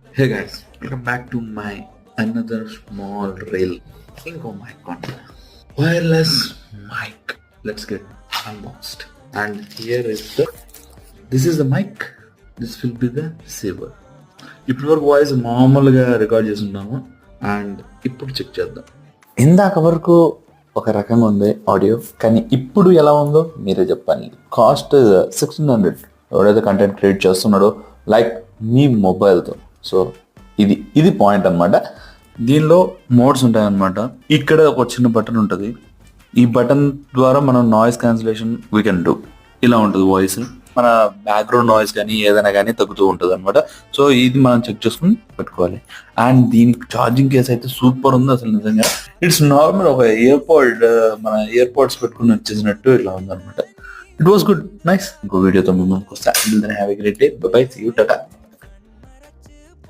Hey guys, welcome back to my another small reel. Ingo mic content. Wireless mic. Let's get unboxed. And here is this is the mic. This will be the receiver. ఇప్పుడు వరకు voice మామూలుగా record చేస్తున్నాము and ఇప్పుడు check చేద్దాం. ఇందాక వరకు ఒక రకంగా ఉంది ఆడియో, కానీ ఇప్పుడు ఎలా ఉందో మీరే చెప్పాలి. కాస్ట్ 1600 ఎవరైతే కంటెంట్ క్రియేట్ చేస్తున్నాడో లైక్ మీ మొబైల్తో. సో ఇది పాయింట్ అనమాట. దీనిలో మోడ్స్ ఉంటాయన్నమాట. ఇక్కడ ఒక చిన్న బటన్ ఉంటుంది. ఈ బటన్ ద్వారా మనం noise cancellation we can do. ఇలా ఉంటుంది వాయిస్. మన బ్యాక్గ్రౌండ్ నాయిస్ కానీ ఏదైనా కానీ తగ్గుతూ ఉంటుంది అనమాట. సో ఇది మనం చెక్ చేసుకుని పెట్టుకోవాలి. అండ్ దీనికి ఛార్జింగ్ కేస్ అయితే సూపర్ ఉంది అసలు నిజంగా. ఇట్స్ నార్మల్ ఒక మన ఇయర్ పోడ్స్ పెట్టుకుని వచ్చేసినట్టు ఇలా ఉంది అనమాట. It was good, nice. ఇంకో వీడియోతో ముందుకు వస్తా. Have a great day. Bye bye, see you, Tata.